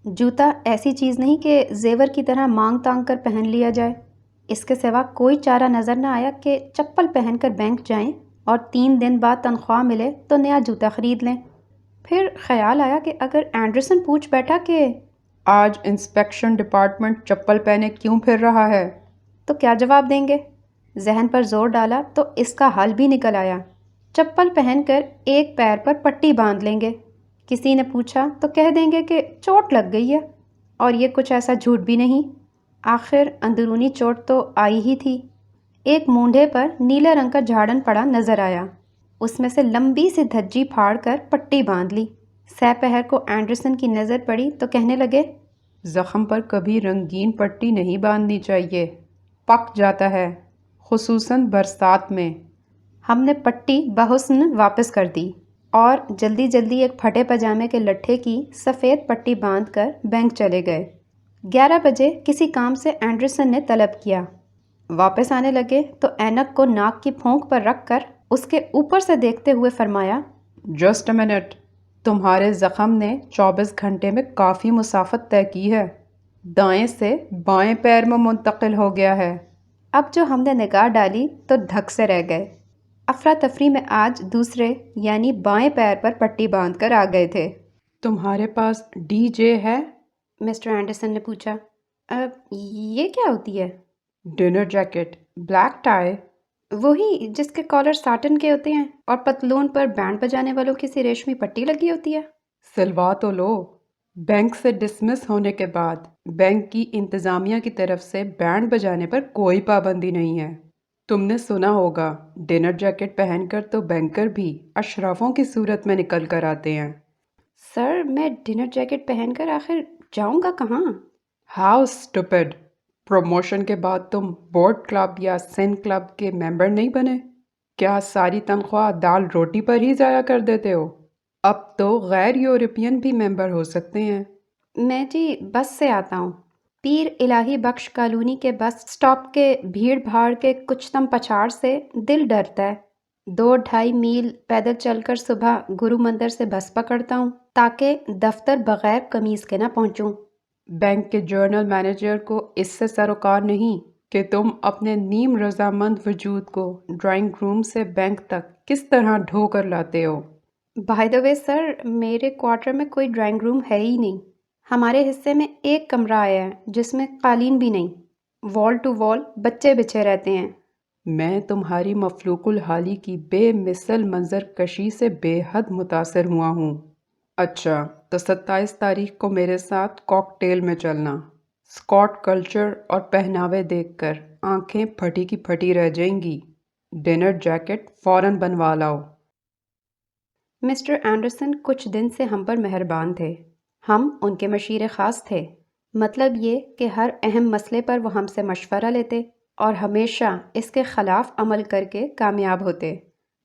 جوتا ایسی چیز نہیں کہ زیور کی طرح مانگ تانگ کر پہن لیا جائے۔ اس کے سوا کوئی چارہ نظر نہ آیا کہ چپل پہن کر بینک جائیں اور 3 دن بعد تنخواہ ملے تو نیا جوتا خرید لیں۔ پھر خیال آیا کہ اگر اینڈرسن پوچھ بیٹھا کہ آج انسپیکشن ڈپارٹمنٹ چپل پہنے کیوں پھر رہا ہے؟ تو کیا جواب دیں گے؟ ذہن پر زور ڈالا تو اس کا حل بھی نکل آیا۔ چپل پہن کر ایک پیر پر پٹی باندھ لیں گے۔ کسی نے پوچھا تو کہہ دیں گے کہ چوٹ لگ گئی ہے، اور یہ کچھ ایسا جھوٹ بھی نہیں۔ آخر اندرونی چوٹ تو آئی ہی تھی۔ ایک مونڈھے پر نیلے رنگ کا جھاڑن پڑا نظر آیا۔ اس میں سے لمبی سی دھجی پھاڑ کر پٹی باندھ لی۔ سہ پہر کو اینڈرسن کی نظر پڑی تو کہنے لگے، زخم پر کبھی رنگین پٹی نہیں باندھنی چاہیے، پک جاتا ہے، خصوصاً برسات میں۔ ہم نے پٹی بحسن واپس کر دی اور جلدی جلدی ایک پھٹے پاجامے کے لٹھے کی سفید پٹی باندھ کر بینک چلے گئے۔ 11 بجے کسی کام سے اینڈرسن نے طلب کیا۔ واپس آنے لگے تو اینک کو ناک کی پھونک پر رکھ کر اس کے اوپر سے دیکھتے ہوئے فرمایا، جسٹ اے منٹ، تمہارے زخم نے 24 گھنٹے میں کافی مسافت طے کی ہے، دائیں سے بائیں پیر میں منتقل ہو گیا ہے۔ اب جو ہم نے نگاہ ڈالی تو دھک سے رہ گئے۔ افراتفری میں آج دوسرے یعنی بائیں پیر پر پٹی باندھ کر آ گئے تھے۔ تمہارے پاس ڈی جے ہے؟ مسٹر اینڈرسن نے پوچھا۔ یہ کیا ہوتی ہے؟ Dinner jacket, black tie. وہی جس کے کالر ساٹن کے ہوتے ہیں اور پتلون پر بینڈ بجانے والوں کی سی ریشمی پٹی لگی ہوتی ہے۔ سلوا تو لو۔ بینک سے ڈسمس ہونے کے بعد بینک کی انتظامیہ کی طرف سے بینڈ بجانے پر کوئی پابندی نہیں ہے۔ تم نے سنا ہوگا ڈنر جیکٹ پہن کر تو بینکر بھی اشرافوں کی صورت میں نکل کر آتے ہیں۔ سر، میں ڈنر جیکٹ پہن کر آخر جاؤں گا کہاں؟ How stupid! پروموشن کے بعد تم بورڈ کلب یا سن کلب کے ممبر نہیں بنے؟ کیا ساری تنخواہ دال روٹی پر ہی ضائع کر دیتے ہو؟ اب تو غیر یورپین بھی ممبر ہو سکتے ہیں۔ میں جی بس سے آتا ہوں۔ پیر الہی بخش کالونی کے بس سٹاپ کے بھیڑ بھاڑ کے کچتم پچھاڑ سے دل ڈرتا ہے۔ 2-2.5 میل پیدل چل کر صبح گرو مندر سے بس پکڑتا ہوں تاکہ دفتر بغیر قمیض کے نہ پہنچوں۔ بینک کے جنرل مینیجر کو اس سے سروکار نہیں کہ تم اپنے نیم رضامند وجود کو ڈرائنگ روم سے بینک تک کس طرح ڈھو کر لاتے ہو۔ بائی دا وے سر، میرے کوارٹر میں کوئی ڈرائنگ روم ہے ہی نہیں۔ ہمارے حصے میں ایک کمرہ آیا ہے جس میں قالین بھی نہیں۔ وال ٹو وال بچے بچھے رہتے ہیں۔ میں تمہاری مفلوق الحالی کی بے مثل منظر کشی سے بے حد متاثر ہوا ہوں۔ اچھا، تو 27 تاریخ کو میرے ساتھ کاکٹیل میں چلنا۔ اسکاٹ کلچر اور پہناوے دیکھ کر آنکھیں پھٹی کی پھٹی رہ جائیں گی۔ ڈنر جیکٹ فوراً بنوا لاؤ۔ مسٹر اینڈرسن کچھ دن سے ہم پر مہربان تھے۔ ہم ان کے مشیر خاص تھے۔ مطلب یہ کہ ہر اہم مسئلے پر وہ ہم سے مشورہ لیتے اور ہمیشہ اس کے خلاف عمل کر کے کامیاب ہوتے۔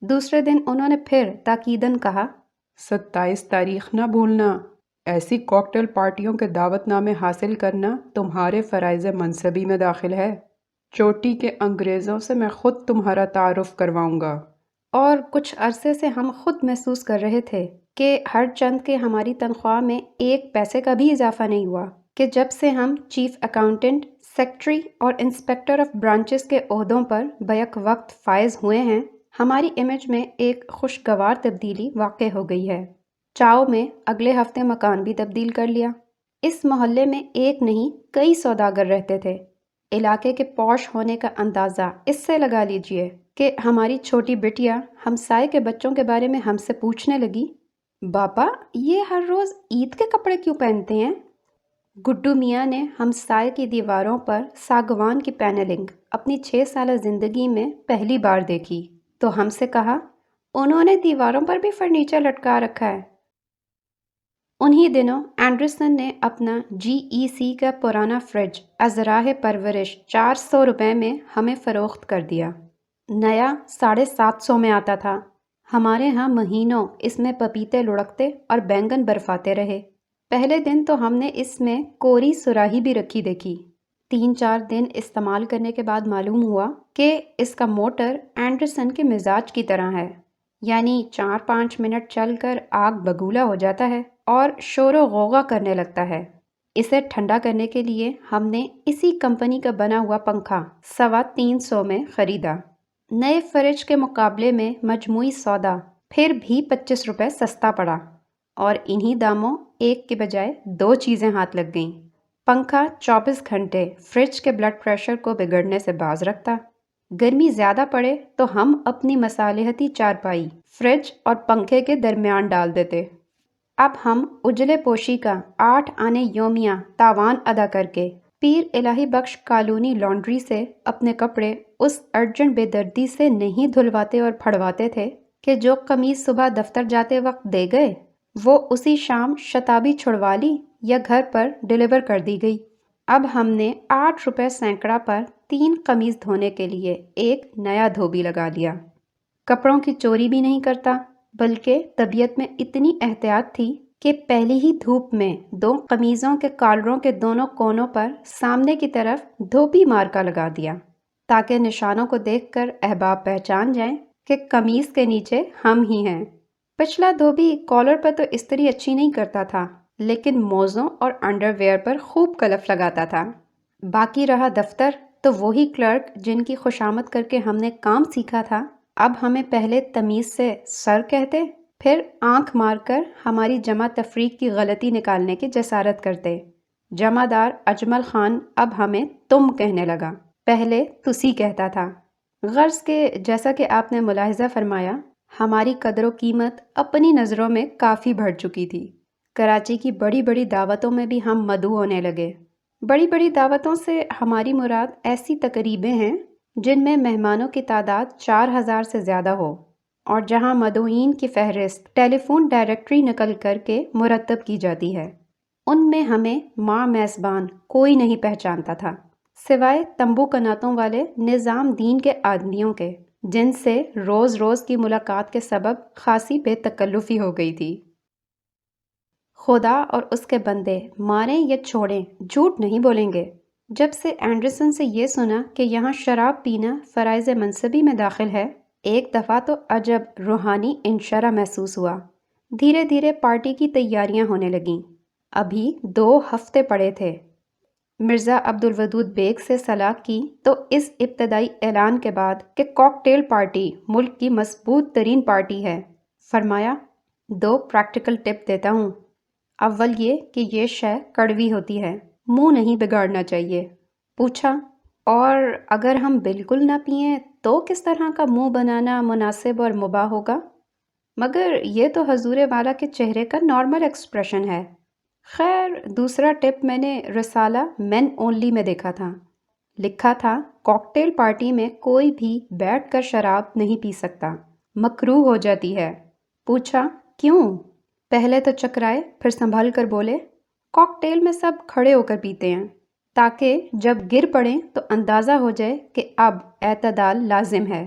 دوسرے دن انہوں نے پھر تاکیداً کہا، 27 تاریخ نہ بھولنا۔ ایسی کاکٹیل پارٹیوں کے دعوت نامے حاصل کرنا تمہارے فرائض منصبی میں داخل ہے۔ چوٹی کے انگریزوں سے میں خود تمہارا تعارف کرواؤں گا۔ اور کچھ عرصے سے ہم خود محسوس کر رہے تھے کہ ہر چند کے ہماری تنخواہ میں 1 پیسے کا بھی اضافہ نہیں ہوا کہ جب سے ہم چیف اکاؤنٹنٹ، سیکٹری اور انسپیکٹر آف برانچز کے عہدوں پر بیک وقت فائز ہوئے ہیں، ہماری امیج میں ایک خوشگوار تبدیلی واقع ہو گئی ہے۔ چاؤ میں اگلے ہفتے مکان بھی تبدیل کر لیا۔ اس محلے میں ایک نہیں کئی سوداگر رہتے تھے۔ علاقے کے پوش ہونے کا اندازہ اس سے لگا لیجئے کہ ہماری چھوٹی بٹیا ہمسائے کے بچوں کے بارے میں ہم سے پوچھنے لگی، بابا یہ ہر روز عید کے کپڑے کیوں پہنتے ہیں؟ گڈو میاں نے ہمسائے کی دیواروں پر ساگوان کی پینلنگ اپنی 6 سالہ زندگی میں پہلی بار دیکھی تو ہم سے کہا، انہوں نے دیواروں پر بھی فرنیچر لٹکا رکھا ہے۔ انہی دنوں اینڈرسن نے اپنا GEC کا پرانا فریج از راہ پرورش 400 روپے میں ہمیں فروخت کر دیا۔ نیا 750 میں آتا تھا۔ ہمارے ہاں مہینوں اس میں پپیتے لڑکتے اور بینگن برفاتے رہے۔ پہلے دن تو ہم نے اس میں کوری سراہی بھی رکھی دیکھی۔ 3-4 دن استعمال کرنے کے بعد معلوم ہوا کہ اس کا موٹر اینڈرسن کے مزاج کی طرح ہے، یعنی 4-5 منٹ چل کر آگ بگولا ہو جاتا ہے اور شور و غوغا کرنے لگتا ہے۔ اسے ٹھنڈا کرنے کے لیے ہم نے اسی کمپنی کا بنا ہوا پنکھا 350 میں خریدا۔ نئے فریج کے مقابلے میں مجموعی سودا پھر بھی 25 روپے سستا پڑا، اور انہی داموں ایک کے بجائے 2 چیزیں ہاتھ لگ گئیں۔ پنکھا 24 گھنٹے فریج کے بلڈ پریشر کو بگڑنے سے باز رکھتا۔ گرمی زیادہ پڑے تو ہم اپنی مصالحتی چارپائی فریج اور پنکھے کے درمیان ڈال دیتے۔ اب ہم اجلے پوشی کا 8 آنے یومیہ تاوان ادا کر کے پیر الہی بخش کالونی لانڈری سے اپنے کپڑے اس ارجنٹ بے دردی سے نہیں دھلواتے اور پھڑواتے تھے کہ جو قمیض صبح دفتر جاتے وقت دے گئے وہ اسی شام شتابی چھڑوا لی یا گھر پر ڈیلیور کر دی گئی۔ اب ہم نے 8 روپے سینکڑا پر 3 قمیض دھونے کے لیے ایک نیا دھوبی لگا لیا۔ کپڑوں کی چوری بھی نہیں کرتا، بلکہ طبیعت میں اتنی احتیاط تھی کہ پہلی ہی دھوپ میں 2 قمیضوں کے کالروں کے دونوں کونوں پر سامنے کی طرف دھوبی مارکا لگا دیا، تاکہ نشانوں کو دیکھ کر احباب پہچان جائیں کہ قمیض کے نیچے ہم ہی ہیں۔ پچھلا دھوبی کالر پر تو استری اچھی نہیں کرتا تھا، لیکن موزوں اور انڈر ویئر پر خوب کلف لگاتا تھا۔ باقی رہا دفتر، تو وہی کلرک جن کی خوشامد کر کے ہم نے کام سیکھا تھا اب ہمیں پہلے تمیز سے سر کہتے، پھر آنکھ مار کر ہماری جمع تفریق کی غلطی نکالنے کی جسارت کرتے۔ جمع دار اجمل خان اب ہمیں تم کہنے لگا، پہلے تسی کہتا تھا۔ غرض کہ جیسا کہ آپ نے ملاحظہ فرمایا، ہماری قدر و قیمت اپنی نظروں میں کافی بڑھ چکی تھی۔ کراچی کی بڑی بڑی دعوتوں میں بھی ہم مدعو ہونے لگے۔ بڑی بڑی دعوتوں سے ہماری مراد ایسی تقریبیں ہیں جن میں مہمانوں کی تعداد 4000 سے زیادہ ہو، اور جہاں مدعوئین کی فہرست ٹیلی فون ڈائریکٹری نقل کر کے مرتب کی جاتی ہے۔ ان میں ہمیں ماں میزبان کوئی نہیں پہچانتا تھا، سوائے تمبو کناتوں والے نظام دین کے آدمیوں کے، جن سے روز روز کی ملاقات کے سبب خاصی بے تکلفی ہو گئی تھی۔ خدا اور اس کے بندے ماریں یا چھوڑیں جھوٹ نہیں بولیں گے۔ جب سے اینڈرسن سے یہ سنا کہ یہاں شراب پینا فرائض منصبی میں داخل ہے، ایک دفعہ تو عجب روحانی انشرح محسوس ہوا۔ دھیرے دھیرے پارٹی کی تیاریاں ہونے لگیں۔ ابھی 2 ہفتے پڑے تھے۔ مرزا عبدالودود بیگ سے صلاح کی تو اس ابتدائی اعلان کے بعد کہ کاکٹیل پارٹی ملک کی مضبوط ترین پارٹی ہے، فرمایا 2 پریکٹیکل ٹپ دیتا ہوں۔ اول یہ کہ یہ شے کڑوی ہوتی ہے، منہ نہیں بگاڑنا چاہیے۔ پوچھا، اور اگر ہم بالکل نہ پئیں تو کس طرح کا منہ بنانا مناسب اور مباح ہوگا؟ مگر یہ تو حضور والا کے چہرے کا نارمل ایکسپریشن ہے۔ خیر، دوسرا ٹپ میں نے رسالہ مین اونلی میں دیکھا تھا۔ لکھا تھا کاکٹیل پارٹی میں کوئی بھی بیٹھ کر شراب نہیں پی سکتا، مکروہ ہو جاتی ہے۔ پوچھا، کیوں؟ پہلے تو چکرائے، پھر سنبھل کر بولے، کاکٹیل میں سب کھڑے ہو کر پیتے ہیں، تاکہ جب گر پڑیں تو اندازہ ہو جائے کہ اب اعتدال لازم ہے۔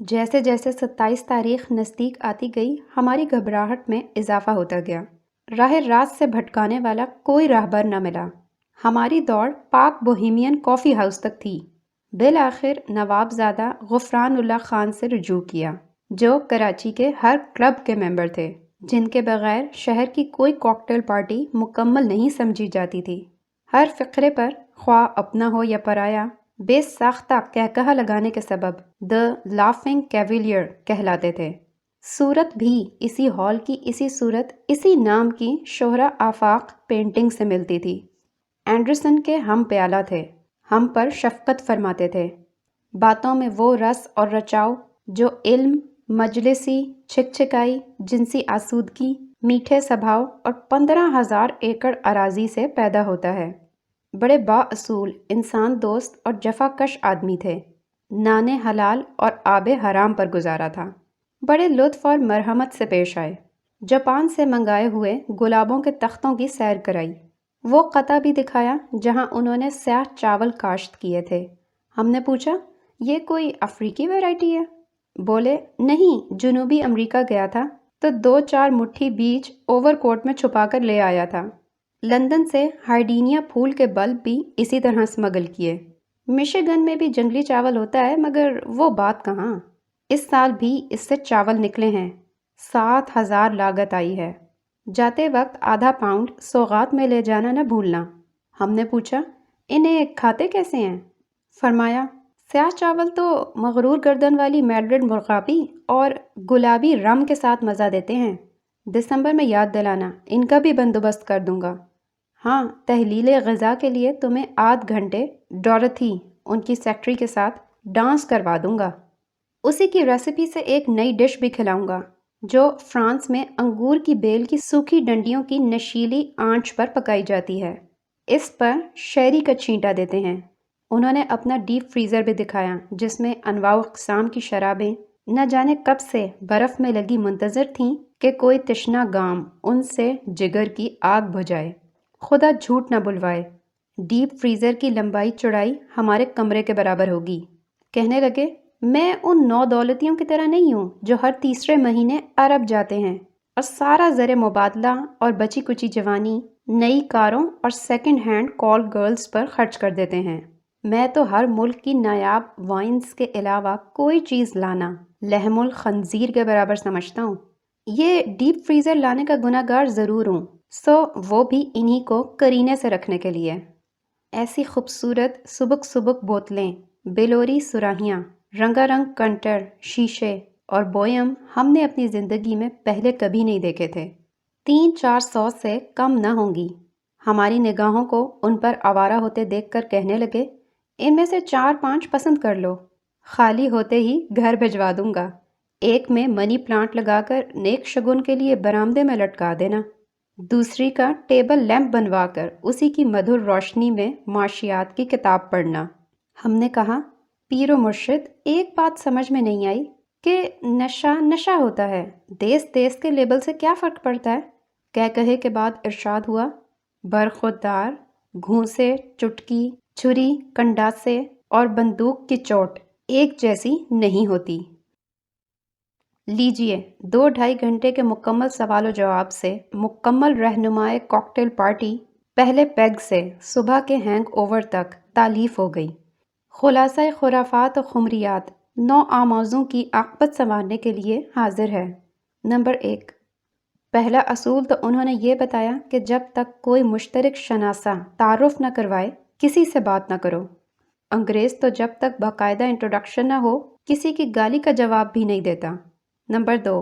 جیسے جیسے 27 تاریخ نزدیک آتی گئی، ہماری گھبراہٹ میں اضافہ ہوتا گیا۔ راہ راست سے بھٹکانے والا کوئی راہبر نہ ملا۔ ہماری دوڑ پاک بوہیمین کافی ہاؤس تک تھی۔ بالآخر نواب زادہ غفران اللہ خان سے رجوع کیا، جو کراچی کے ہر کلب کے ممبر تھے، جن کے بغیر شہر کی کوئی کاکٹیل پارٹی مکمل نہیں سمجھی جاتی تھی۔ ہر فقرے پر، خواہ اپنا ہو یا پرایا، بے ساختہ کہکہا لگانے کے سبب دی لافنگ کیویلیئر کہلاتے تھے۔ صورت بھی اسی ہال کی اسی صورت اسی نام کی شہرہ آفاق پینٹنگ سے ملتی تھی۔ اینڈرسن کے ہم پیالہ تھے، ہم پر شفقت فرماتے تھے۔ باتوں میں وہ رس اور رچاؤ جو علم، مجلسی چھک چھکائی، جنسی آسودگی، میٹھے سبھاؤ اور 15,000 ایکڑ اراضی سے پیدا ہوتا ہے۔ بڑے با اصول، انسان دوست اور جفا کش آدمی تھے۔ نان حلال اور آب حرام پر گزارا تھا۔ بڑے لطف اور مرحمت سے پیش آئے۔ جاپان سے منگائے ہوئے گلابوں کے تختوں کی سیر کرائی۔ وہ قطع بھی دکھایا جہاں انہوں نے سیاہ چاول کاشت کیے تھے۔ ہم نے پوچھا، یہ کوئی افریقی ویرائٹی ہے؟ بولے، نہیں، جنوبی امریکہ گیا تھا تو 2-4 مٹھی بیج اوور کوٹ میں چھپا کر لے آیا تھا۔ لندن سے ہائڈینیا پھول کے بلب بھی اسی طرح اسمگل کیے۔ مشیگن میں بھی جنگلی چاول ہوتا ہے، مگر وہ بات کہاں، اس سال بھی اس سے چاول نکلے ہیں۔ 7,000 لاگت آئی ہے۔ جاتے وقت آدھا پاؤنڈ سوغات میں لے جانا نہ بھولنا۔ ہم نے پوچھا، انہیں کھاتے کیسے ہیں؟ فرمایا، سیاہ چاول تو مغرور گردن والی میڈرڈ مرغابی اور گلابی رم کے ساتھ مزہ دیتے ہیں۔ دسمبر میں یاد دلانا، ان کا بھی بندوبست کر دوں گا۔ ہاں، تحلیل غذا کے لیے تمہیں آدھ گھنٹے ڈورتھی ان کی سیکرٹری کے ساتھ ڈانس کروا دوں گا۔ اسی کی ریسیپی سے ایک نئی ڈش بھی کھلاؤں گا جو فرانس میں انگور کی بیل کی سوکھی ڈنڈیوں کی نشیلی آنچ پر پکائی جاتی ہے۔ اس پر شیری کا چھینٹا دیتے ہیں۔ انہوں نے اپنا ڈیپ فریزر بھی دکھایا جس میں انواع و اقسام کی شرابیں نہ جانے کب سے برف میں لگی منتظر تھیں کہ کوئی تشنا گام ان سے جگر کی آگ بجھائے۔ خدا جھوٹ نہ بلوائے، ڈیپ فریزر کی لمبائی چوڑائی ہمارے کمرے کے برابر ہوگی۔ کہنے لگے، میں ان 9 دولتیوں کی طرح نہیں ہوں جو ہر تیسرے مہینے عرب جاتے ہیں اور سارا زر مبادلہ اور بچی کچی جوانی نئی کاروں اور سیکنڈ ہینڈ کال گرلز پر خرچ کر دیتے ہیں۔ میں تو ہر ملک کی نایاب وائنز کے علاوہ کوئی چیز لانا لحم الخنزیر کے برابر سمجھتا ہوں۔ یہ ڈیپ فریزر لانے کا گناہ گار ضرور ہوں، سو وہ بھی انہی کو کرینے سے رکھنے کے لیے۔ ایسی خوبصورت سبک سبک بوتلیں، بیلوری سراہیاں، رنگا رنگ کنٹر، شیشے اور بوئم ہم نے اپنی زندگی میں پہلے کبھی نہیں دیکھے تھے۔ 300-400 سے کم نہ ہوں گی۔ ہماری نگاہوں کو ان پر آوارہ ہوتے دیکھ کر کہنے لگے، ان میں سے 4-5 پسند کر لو، خالی ہوتے ہی گھر بھجوا دوں گا۔ ایک میں منی پلانٹ لگا کر نیک شگن کے لیے برآمدے میں لٹکا دینا، دوسری کا ٹیبل لیمپ بنوا کر اسی کی مدھر روشنی میں معاشیات کی کتاب پڑھنا۔ ہم نے کہا، پیر و مرشد، ایک بات سمجھ میں نہیں آئی کہ نشہ نشہ ہوتا ہے، دیس دیس کے لیبل سے کیا فرق پڑتا ہے؟ کہے کے بعد ارشاد ہوا، برخودار، گھونسے، چٹکی، چھری، کنڈاسے اور بندوق کی چوٹ ایک جیسی نہیں ہوتی۔ لیجئے 2-2.5 گھنٹے کے مکمل سوال و جواب سے مکمل رہنمائے کاکٹیل پارٹی پہلے پیگ سے صبح کے ہینگ اوور تک تالیف ہو گئی۔ خلاصہ خرافات و خمریات 9 آموزوں کی عاقبت سنوارنے کے لیے حاضر ہے۔ نمبر 1، پہلا اصول تو انہوں نے یہ بتایا کہ جب تک کوئی مشترک شناسہ تعارف نہ کروائے کسی سے بات نہ کرو۔ انگریز تو جب تک باقاعدہ انٹروڈکشن نہ ہو کسی کی گالی کا جواب بھی نہیں دیتا۔ نمبر 2،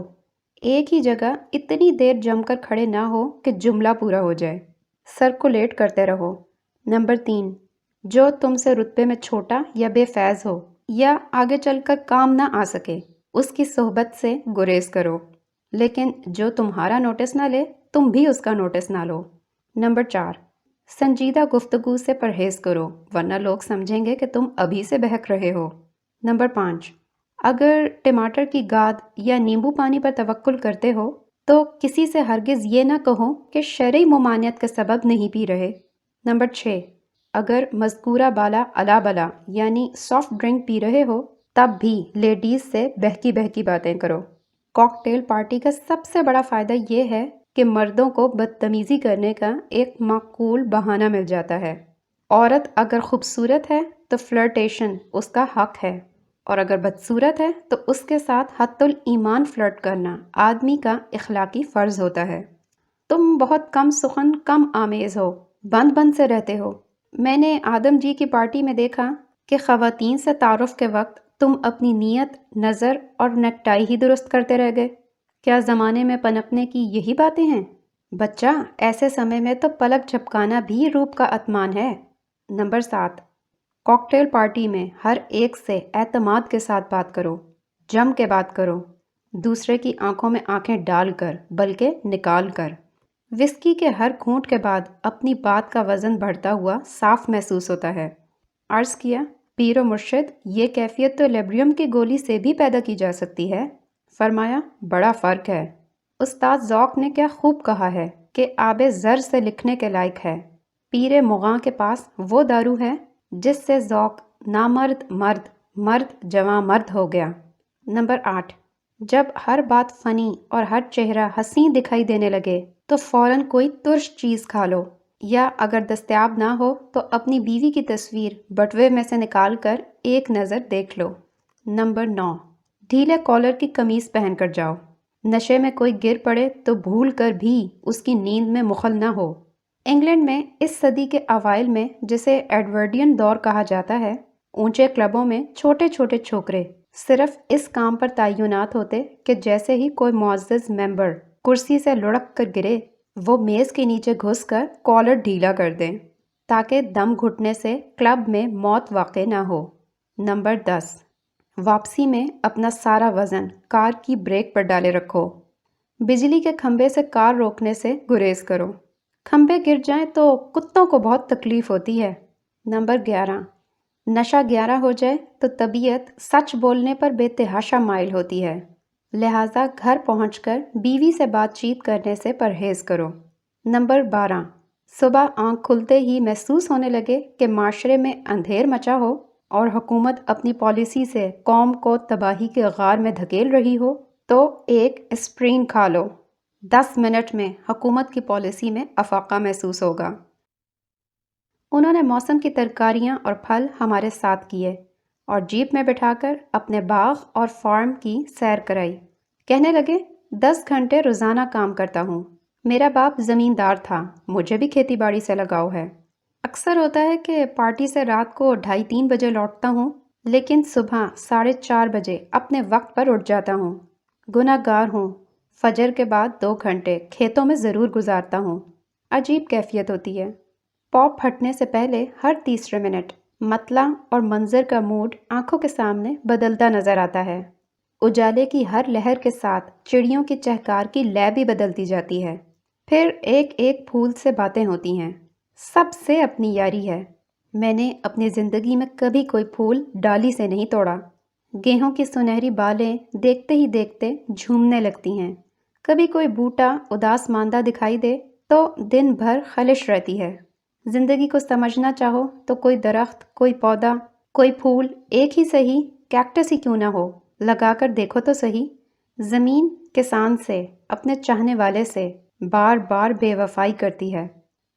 ایک ہی جگہ اتنی دیر جم کر کھڑے نہ ہو کہ جملہ پورا ہو جائے، سرکولیٹ کرتے رہو۔ نمبر 3، جو تم سے رتبے میں چھوٹا یا بے فیض ہو یا آگے چل کر کام نہ آ سکے اس کی صحبت سے گریز کرو، لیکن جو تمہارا نوٹس نہ لے تم بھی اس کا نوٹس نہ لو۔ نمبر 4، سنجیدہ گفتگو سے پرہیز کرو ورنہ لوگ سمجھیں گے کہ تم ابھی سے بہک رہے ہو۔ نمبر 5، اگر ٹماٹر کی گاد یا نیمبو پانی پر توکل کرتے ہو تو کسی سے ہرگز یہ نہ کہو کہ شرعی ممانعت کے سبب نہیں پی رہے۔ نمبر 6، اگر مذکورہ بالا الا بلا یعنی سافٹ ڈرنک پی رہے ہو تب بھی لیڈیز سے بہکی بہکی باتیں کرو۔ کاکٹیل پارٹی کا سب سے بڑا فائدہ یہ ہے کہ مردوں کو بدتمیزی کرنے کا ایک معقول بہانہ مل جاتا ہے۔ عورت اگر خوبصورت ہے تو فلرٹیشن اس کا حق ہے، اور اگر بدصورت ہے تو اس کے ساتھ حت الایمان فلرٹ کرنا آدمی کا اخلاقی فرض ہوتا ہے۔ تم بہت کم سخن کم آمیز ہو، بند بند سے رہتے ہو۔ میں نے آدم جی کی پارٹی میں دیکھا کہ خواتین سے تعارف کے وقت تم اپنی نیت، نظر اور نیکٹائی ہی درست کرتے رہ گئے۔ کیا زمانے میں پنپنے کی یہی باتیں ہیں؟ بچہ، ایسے سمے میں تو پلک جھپکانا بھی روپ کا اطمان ہے۔ نمبر 7، کاکٹیل پارٹی میں ہر ایک سے اعتماد کے ساتھ بات کرو، جم کے بات کرو، دوسرے کی آنکھوں میں آنکھیں ڈال کر بلکہ نکال کر۔ وسکی کے ہر گھونٹ کے بعد اپنی بات کا وزن بڑھتا ہوا صاف محسوس ہوتا ہے۔ عرض کیا، پیر و مرشد، یہ کیفیت تو لیبریم کی گولی سے بھی پیدا کی جا سکتی ہے۔ فرمایا، بڑا فرق ہے۔ استاد ذوق نے کیا خوب کہا ہے کہ آب زر سے لکھنے کے لائق ہے۔ پیر مغاں کے پاس وہ دارو ہے جس سے ذوق نامرد مرد، مرد جواں مرد ہو گیا۔ نمبر 8، جب ہر بات فنی اور ہر چہرہ حسین دکھائی دینے لگے تو فوراً کوئی ترش چیز کھا لو، یا اگر دستیاب نہ ہو تو اپنی بیوی کی تصویر بٹوے میں سے نکال کر ایک نظر دیکھ لو۔ نمبر 9، ڈھیلے کالر کی قمیص پہن کر جاؤ۔ نشے میں کوئی گر پڑے تو بھول کر بھی اس کی نیند میں مخل نہ ہو۔ انگلینڈ میں اس صدی کے اوائل میں، جسے ایڈورڈین دور کہا جاتا ہے، اونچے کلبوں میں چھوٹے چھوٹے چھوکرے صرف اس کام پر تعینات ہوتے کہ جیسے ہی کوئی معزز ممبر کرسی سے لڑک کر گرے، وہ میز کے نیچے گھس کر کالر ڈھیلا کر دیں تاکہ دم گھٹنے سے کلب میں موت واقع نہ ہو۔ نمبر 10، واپسی میں اپنا سارا وزن کار کی بریک پر ڈالے رکھو۔ بجلی کے کھمبے سے کار روکنے سے گریز کرو، کھمبے گر جائیں تو کتوں کو بہت تکلیف ہوتی ہے۔ نمبر 11، نشہ 11 ہو جائے تو طبیعت سچ بولنے پر بے تحاشا مائل ہوتی ہے، لہٰذا گھر پہنچ کر بیوی سے بات چیت کرنے سے پرہیز کرو۔ نمبر 12، صبح آنکھ کھلتے ہی محسوس ہونے لگے کہ معاشرے میں اندھیر مچا ہو اور حکومت اپنی پالیسی سے قوم کو تباہی کے غار میں دھکیل رہی ہو تو ایک اسپرین کھا لو، 10 منٹ میں حکومت کی پالیسی میں افاقہ محسوس ہوگا۔ انہوں نے موسم کی ترکاریاں اور پھل ہمارے ساتھ کیے اور جیپ میں بٹھا کر اپنے باغ اور فارم کی سیر کرائی۔ کہنے لگے 10 گھنٹے روزانہ کام کرتا ہوں، میرا باپ زمیندار تھا، مجھے بھی کھیتی باڑی سے لگاؤ ہے۔ اکثر ہوتا ہے کہ پارٹی سے رات کو 2:30-3 بجے لوٹتا ہوں، لیکن صبح 4:30 بجے اپنے وقت پر اٹھ جاتا ہوں۔ گناہ گار ہوں، فجر کے بعد 2 گھنٹے کھیتوں میں ضرور گزارتا ہوں۔ عجیب کیفیت ہوتی ہے۔ پاپ پھٹنے سے پہلے ہر تیسرے منٹ مطلع اور منظر کا موڈ آنکھوں کے سامنے بدلتا نظر آتا ہے۔ اجالے کی ہر لہر کے ساتھ چڑیوں کی چہکار کی لے بھی بدلتی جاتی ہے۔ پھر ایک ایک پھول سے باتیں ہوتی ہیں، سب سے اپنی یاری ہے۔ میں نے اپنی زندگی میں کبھی کوئی پھول ڈالی سے نہیں توڑا۔ گیہوں کی سنہری بالیں دیکھتے ہی دیکھتے جھومنے لگتی ہیں۔ کبھی کوئی بوٹا اداس ماندہ دکھائی دے تو دن بھر خلش رہتی ہے۔ زندگی کو سمجھنا چاہو تو کوئی درخت، کوئی پودا، کوئی پھول، ایک ہی صحیح کیکٹس ہی کیوں نہ ہو، لگا کر دیکھو تو صحیح۔ زمین کسان سے، اپنے چاہنے والے سے بار بار بے وفائی کرتی ہے،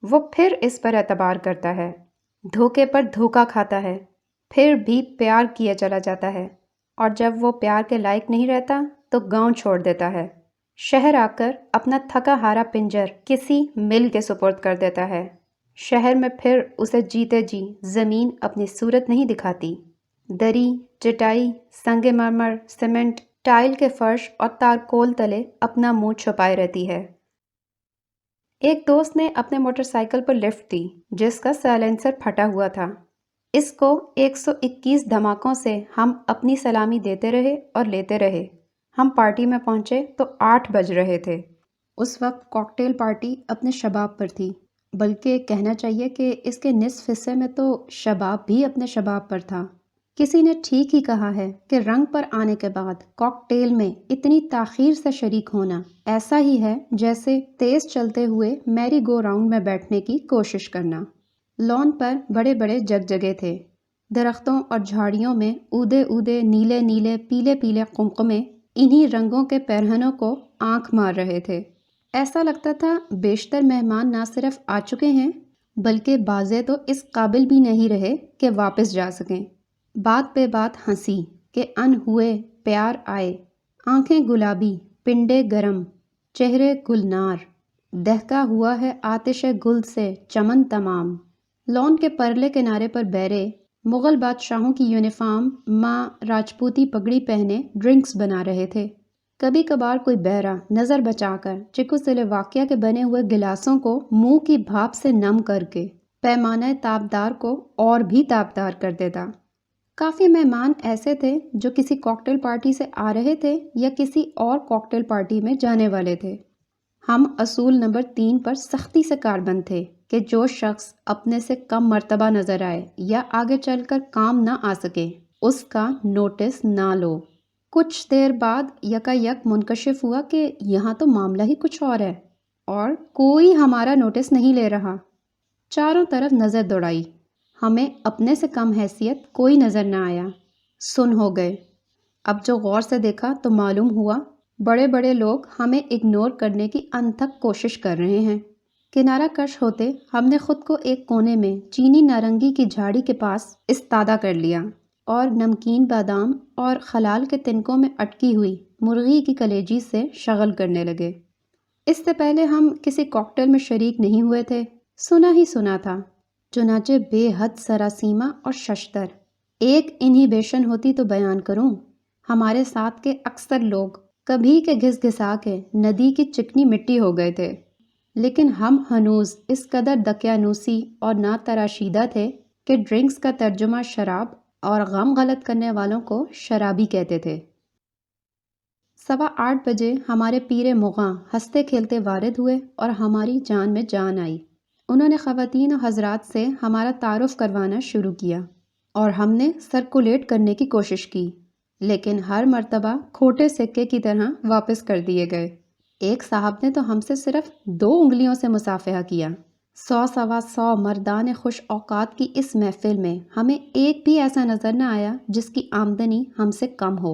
وہ پھر اس پر اعتبار کرتا ہے، دھوکے پر دھوکا کھاتا ہے، پھر بھی پیار کیا چلا جاتا ہے، اور جب وہ پیار کے لائق نہیں رہتا تو گاؤں چھوڑ دیتا ہے، شہر آ کر اپنا تھکا ہارا پنجر کسی مل کے سپرد کر دیتا ہے۔ شہر میں پھر اسے جیتے جی زمین اپنی صورت نہیں دکھاتی، دری، چٹائی، سنگ مرمر، سیمنٹ، ٹائل کے فرش اور تارکول تلے اپنا منہ چھپائے رہتی ہے۔ ایک دوست نے اپنے موٹر سائیکل پر لفٹ دی جس کا سائلنسر پھٹا ہوا تھا۔ اس کو 121 دھماکوں سے ہم اپنی سلامی دیتے رہے اور لیتے رہے۔ ہم پارٹی میں پہنچے تو 8 بج رہے تھے۔ اس وقت کاکٹیل پارٹی اپنے شباب پر تھی، بلکہ کہنا چاہیے کہ اس کے نصف حصے میں تو شباب بھی اپنے شباب پر تھا۔ کسی نے ٹھیک ہی کہا ہے کہ رنگ پر آنے کے بعد کاکٹیل میں اتنی تاخیر سے شریک ہونا ایسا ہی ہے جیسے تیز چلتے ہوئے میری گو راؤنڈ میں بیٹھنے کی کوشش کرنا۔ لان پر بڑے بڑے جگجگے تھے، درختوں اور جھاڑیوں میں اودے اودے نیلے نیلے پیلے پیلے قمقمے انہی رنگوں کے پیرہنوں کو آنکھ مار رہے تھے۔ ایسا لگتا تھا بیشتر مہمان نہ صرف آ چکے ہیں بلکہ بعضے تو اس قابل بھی نہیں رہے کہ واپس جا سکیں۔ بات پہ بات ہنسی کہ ان ہوئے پیار آئے، آنکھیں گلابی، پنڈے گرم، چہرے گلنار، دہکا ہوا ہے آتش گل سے چمن تمام۔ لان کے پرلے کنارے پر بیرے مغل بادشاہوں کی یونیفارم ماں راجپوتی پگڑی پہنے ڈرنکس بنا رہے تھے۔ کبھی کبھار کوئی بہرا نظر بچا کر چکو سلے واقعہ کے بنے ہوئے گلاسوں کو منہ کی بھاپ سے نم کر کے پیمانہ تابدار کو اور بھی تابدار کر دیتا۔ کافی مہمان ایسے تھے جو کسی کاکٹیل پارٹی سے آ رہے تھے یا کسی اور کاکٹیل پارٹی میں جانے والے تھے۔ ہم اصول نمبر 3 پر سختی سے کاربند تھے کہ جو شخص اپنے سے کم مرتبہ نظر آئے یا آگے چل کر کام نہ آ سکے اس کا نوٹس نہ لو۔ کچھ دیر بعد یکا یک منکشف ہوا کہ یہاں تو معاملہ ہی کچھ اور ہے اور کوئی ہمارا نوٹس نہیں لے رہا۔ چاروں طرف نظر دوڑائی، ہمیں اپنے سے کم حیثیت کوئی نظر نہ آیا۔ سن ہو گئے۔ اب جو غور سے دیکھا تو معلوم ہوا بڑے بڑے لوگ ہمیں اگنور کرنے کی انتھک کوشش کر رہے ہیں۔ کنارہ کش ہوتے ہم نے خود کو ایک کونے میں چینی نارنگی کی جھاڑی کے پاس استادہ کر لیا اور نمکین بادام اور خلال کے تنکوں میں اٹکی ہوئی مرغی کی کلیجی سے شغل کرنے لگے۔ اس سے پہلے ہم کسی کاکٹیل میں شریک نہیں ہوئے تھے، سنا ہی سنا تھا، چنانچہ بے حد سراسیمہ اور ششتر۔ ایک انہیبیشن ہوتی تو بیان کروں، ہمارے ساتھ کے اکثر لوگ کبھی کے گھس گھسا کے ندی کی چکنی مٹی ہو گئے تھے، لیکن ہم ہنوز اس قدر دقیانوسی اور نا تراشیدہ تھے کہ ڈرنکس کا ترجمہ شراب اور غم غلط کرنے والوں کو شرابی کہتے تھے۔ 8:15 بجے ہمارے پیر مغاں ہنستے کھیلتے وارد ہوئے اور ہماری جان میں جان آئی۔ انہوں نے خواتین و حضرات سے ہمارا تعارف کروانا شروع کیا اور ہم نے سرکولیٹ کرنے کی کوشش کی، لیکن ہر مرتبہ کھوٹے سکے کی طرح واپس کر دیے گئے۔ ایک صاحب نے تو ہم سے صرف 2 انگلیوں سے مصافحہ کیا۔ 100 مردان خوش اوقات کی اس محفل میں ہمیں ایک بھی ایسا نظر نہ آیا جس کی آمدنی ہم سے کم ہو۔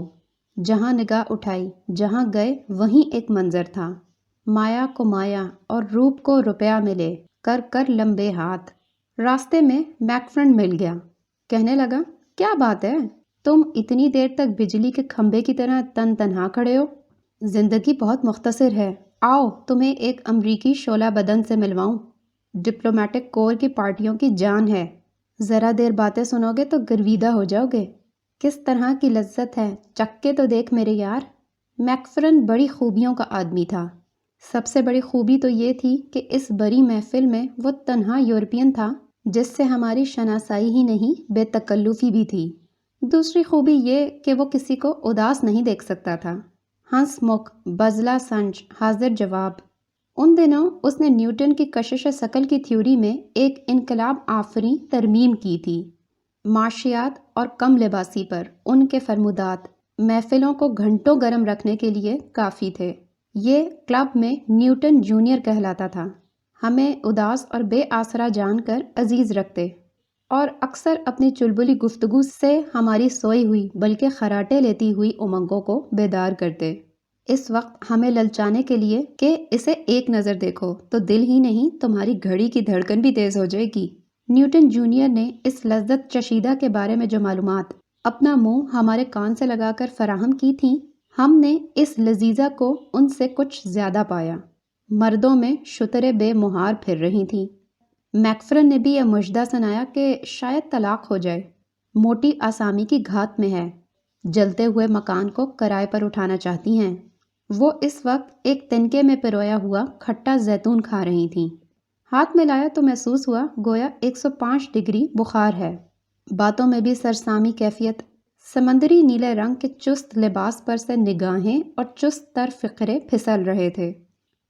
جہاں نگاہ اٹھائی، جہاں گئے وہیں ایک منظر تھا، مایا کو مایا اور روپ کو روپیہ ملے، کر کر لمبے ہاتھ۔ راستے میں میک فرینڈ مل گیا، کہنے لگا، کیا بات ہے، تم اتنی دیر تک بجلی کے کھمبے کی طرح تنہا کھڑے ہو؟ زندگی بہت مختصر ہے، آؤ تمہیں ایک امریکی شعلہ بدن سے ملواؤں، ڈپلومیٹک کور کی پارٹیوں کی جان ہے، ذرا دیر باتیں سنو گے تو گرویدہ ہو جاؤ گے۔ کس طرح کی لذت ہے، چکھ کے تو دیکھ میرے یار۔ میک فرینڈ بڑی خوبیوں کا آدمی تھا۔ سب سے بڑی خوبی تو یہ تھی کہ اس بڑی محفل میں وہ تنہا یورپین تھا جس سے ہماری شناسائی ہی نہیں بے تکلفی بھی تھی۔ دوسری خوبی یہ کہ وہ کسی کو اداس نہیں دیکھ سکتا تھا، ہنس مکھ، بزلہ سنج، حاضر جواب۔ ان دنوں اس نے نیوٹن کی کشش ثقل کی تھیوری میں ایک انقلاب آفریں ترمیم کی تھی۔ معاشیات اور کم لباسی پر ان کے فرمودات محفلوں کو گھنٹوں گرم رکھنے کے لیے کافی تھے۔ یہ کلب میں نیوٹن جونیئر کہلاتا تھا۔ ہمیں اداس اور بے آسرا جان کر عزیز رکھتے اور اکثر اپنی چلبلی گفتگو سے ہماری سوئی ہوئی بلکہ خراٹے لیتی ہوئی امنگوں کو بیدار کرتے۔ اس وقت ہمیں للچانے کے لیے کہ اسے ایک نظر دیکھو تو دل ہی نہیں تمہاری گھڑی کی دھڑکن بھی تیز ہو جائے گی۔ نیوٹن جونیئر نے اس لذت چشیدہ کے بارے میں جو معلومات اپنا منہ ہمارے کان سے لگا کر فراہم کی تھیں، ہم نے اس لذیذہ کو ان سے کچھ زیادہ پایا۔ مردوں میں شتریں بے مہار پھر رہی تھیں۔ میکفرن نے بھی یہ مژدہ سنایا کہ شاید طلاق ہو جائے، موٹی آسامی کی گھات میں ہے، جلتے ہوئے مکان کو کرائے پر اٹھانا چاہتی ہیں۔ وہ اس وقت ایک تنکے میں پرویا ہوا کھٹا زیتون کھا رہی تھیں۔ ہاتھ میں لایا تو محسوس ہوا گویا 105 ڈگری بخار ہے۔ باتوں میں بھی سرسامی کیفیت۔ سمندری نیلے رنگ کے چست لباس پر سے نگاہیں اور چست تر فقرے پھسل رہے تھے۔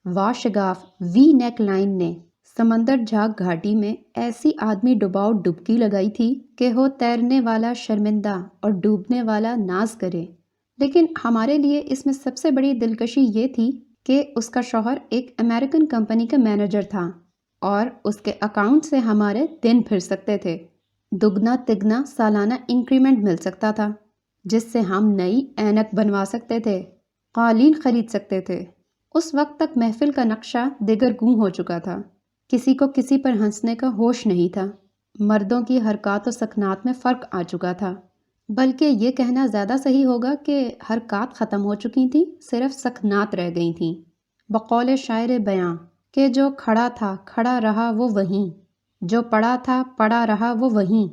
واشگاف وی نیک لائن نے سمندر جھاگ گھاٹی میں ایسی آدمی ڈباؤ ڈبکی لگائی تھی کہ ہو تیرنے والا شرمندہ اور ڈوبنے والا ناز کرے۔ لیکن ہمارے لیے اس میں سب سے بڑی دلکشی یہ تھی کہ اس کا شوہر ایک امریکن کمپنی کا مینیجر تھا اور اس کے اکاؤنٹ سے ہمارے دن پھر سکتے تھے، دگنا تگنا سالانہ انکریمنٹ مل سکتا تھا جس سے ہم نئی اینک بنوا سکتے تھے، قالین خرید سکتے تھے۔ اس وقت تک محفل کا نقشہ دگرگوں ہو چکا تھا، کسی کو کسی پر ہنسنے کا ہوش نہیں تھا، مردوں کی حرکات و سکنات میں فرق آ چکا تھا، بلکہ یہ کہنا زیادہ صحیح ہوگا کہ حرکات ختم ہو چکی تھیں، صرف سکنات رہ گئی تھیں۔ بقول شاعر بیاں کہ جو کھڑا تھا کھڑا رہا وہ وہیں، جو پڑا تھا پڑا رہا وہ وہیں۔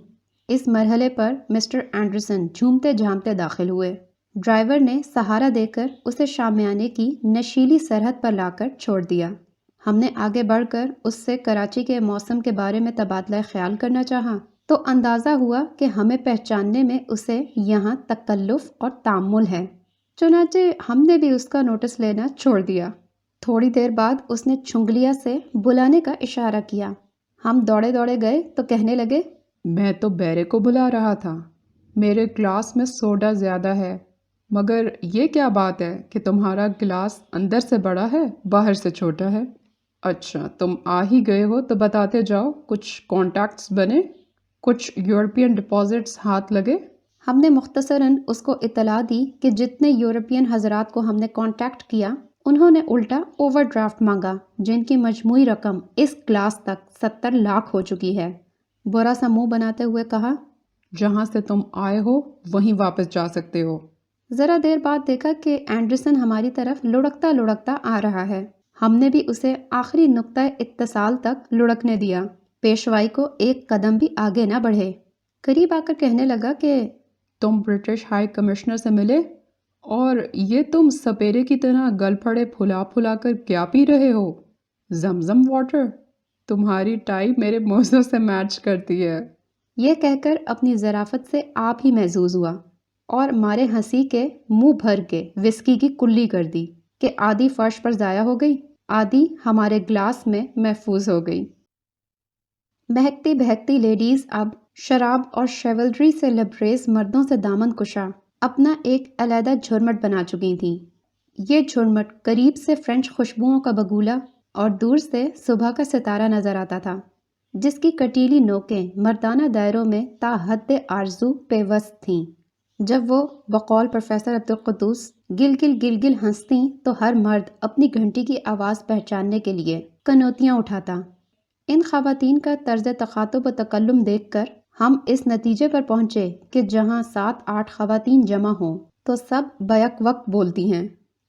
اس مرحلے پر مسٹر اینڈرسن جھومتے جھامتے داخل ہوئے۔ ڈرائیور نے سہارا دے کر اسے شامیانے کی نشیلی سرحد پر لا کر چھوڑ دیا۔ ہم نے آگے بڑھ کر اس سے کراچی کے موسم کے بارے میں تبادلہ خیال کرنا چاہا تو اندازہ ہوا کہ ہمیں پہچاننے میں اسے یہاں تکلف اور تامل ہے، چنانچہ ہم نے بھی اس کا نوٹس لینا چھوڑ دیا۔ تھوڑی دیر بعد اس نے چھنگلیا سے بلانے کا اشارہ کیا۔ ہم دوڑے دوڑے گئے تو کہنے لگے، میں تو بیرے کو بلا رہا تھا، میرے گلاس میں سوڈا زیادہ ہے، مگر یہ کیا بات ہے کہ تمہارا گلاس اندر سے بڑا ہے باہر سے چھوٹا ہے؟ اچھا تم آ ہی گئے ہو تو بتاتے جاؤ، کچھ کانٹیکٹس بنے، کچھ یورپین ڈپازٹس ہاتھ لگے؟ ہم نے مختصراً اس کو اطلاع دی کہ جتنے یورپین حضرات کو ہم نے کانٹیکٹ کیا انہوں نے الٹا اوور ڈرافٹ مانگا، جن کی مجموعی رقم اس کلاس تک 70 لاکھ ہو چکی ہے۔ برا سا منہ بناتے ہوئے کہا، جہاں سے تم آئے ہو وہیں واپس جا سکتے ہو۔ ذرا دیر بعد دیکھا کہ اینڈرسن ہماری طرف لڑکتا لڑکتا آ رہا ہے۔ ہم نے بھی اسے آخری نقطۂ اتصال تک لڑکنے دیا، پیشوائی کو ایک قدم بھی آگے نہ بڑھے۔ قریب آ کر کہنے لگا کہ تم برٹش ہائی کمشنر سے ملے اور یہ تم سپیرے کی طرح گل پھڑے پھلا پھلا کر کیا پی رہے ہو؟ زمزم واٹر؟ تمہاری ٹائی میرے موزوں سے میچ کرتی ہے۔ یہ کہہ کر اپنی ظرافت سے آپ ہی محظوظ ہوا اور مارے ہنسی کے منہ بھر کے وسکی کی کلی کر دی کہ آدھی فرش پر ضائع ہو گئی، آدھی ہمارے گلاس میں محفوظ ہو گئی۔ بہکتی بہکتی لیڈیز اب شراب اور شیولری سے لبریز مردوں سے دامن کشا اپنا ایک علیحدہ جھرمٹ بنا چکی تھیں۔ یہ جھرمٹ قریب سے فرینچ خوشبوؤں کا بگولا اور دور سے صبح کا ستارہ نظر آتا تھا، جس کی کٹیلی نوکیں مردانہ دائروں میں تا حد آرزو پیوست تھیں۔ جب وہ بقول پروفیسر عبدالقدوس گل گل گل گل ہنستیں تو ہر مرد اپنی گھنٹی کی آواز پہچاننے کے لیے کنوتیاں اٹھاتا۔ ان خواتین کا طرز تخاطب و تکلم دیکھ کر ہم اس نتیجے پر پہنچے کہ جہاں 7-8 خواتین جمع ہوں تو سب بیک وقت بولتی ہیں،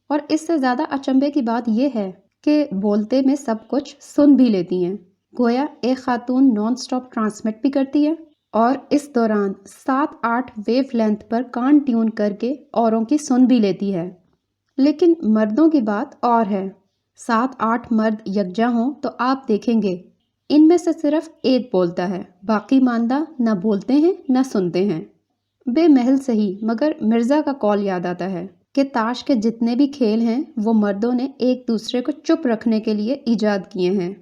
اور اس سے زیادہ اچنبھے کی بات یہ ہے کہ بولتے میں سب کچھ سن بھی لیتی ہیں، گویا ایک خاتون نان سٹاپ ٹرانسمٹ بھی کرتی ہے اور اس دوران 7-8 ویو لینتھ پر کان ٹیون کر کے اوروں کی سن بھی لیتی ہے۔ لیکن مردوں کی بات اور ہے۔ 7-8 مرد یکجا ہوں تو آپ دیکھیں گے ان میں سے صرف ایک بولتا ہے، باقی ماندہ نہ بولتے ہیں نہ سنتے ہیں۔ بے محل صحیح، مگر مرزا کا قول یاد آتا ہے کہ تاش کے جتنے بھی کھیل ہیں وہ مردوں نے ایک دوسرے کو چپ رکھنے کے لیے ایجاد کیے ہیں۔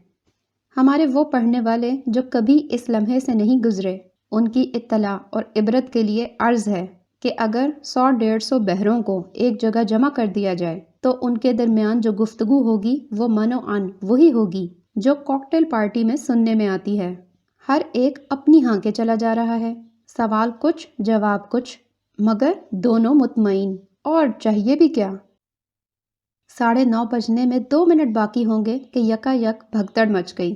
ہمارے وہ پڑھنے والے جو کبھی اس لمحے سے نہیں گزرے، ان کی اطلاع اور عبرت کے لیے عرض ہے کہ اگر 100-150 بہروں کو ایک جگہ جمع کر دیا جائے تو ان کے درمیان جو گفتگو ہوگی وہ من و عن وہی ہوگی جو کاکٹیل پارٹی میں سننے میں آتی ہے۔ ہر ایک اپنی ہاں کے چلا جا رہا ہے، سوال کچھ جواب کچھ، مگر دونوں مطمئن، اور چاہیے بھی کیا۔ 9:30 بجنے میں 2 منٹ باقی ہوں گے کہ یکا یک بھگدڑ مچ گئی۔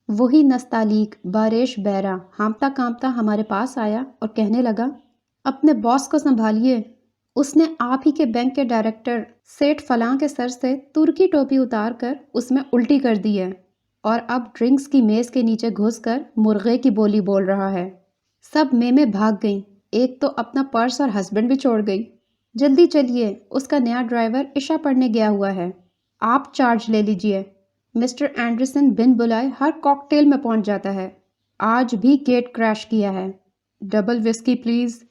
وہی نستعلیق باریش بیرا ہانپتا کانپتا ہمارے پاس آیا اور کہنے لگا، اپنے باس کو سنبھالیے، اس نے آپ ہی کے بینک کے ڈائریکٹر سیٹ فلاں کے سر سے ترکی ٹوپی اتار کر اس میں الٹی کر دی ہے اور اب ڈرنکس کی میز کے نیچے گھس کر مرغے کی بولی بول رہا ہے۔ سب میں بھاگ گئیں، ایک تو اپنا پرس اور ہسبینڈ بھی چھوڑ گئی۔ جلدی چلیے، اس کا نیا ڈرائیور عشاء پڑھنے گیا ہوا ہے، آپ چارج لے لیجئے۔ مسٹر اینڈرسن بن بلائے ہر کاکٹیل میں پہنچ جاتا ہے، آج بھی گیٹ کریش کیا ہے۔ Double whisky please.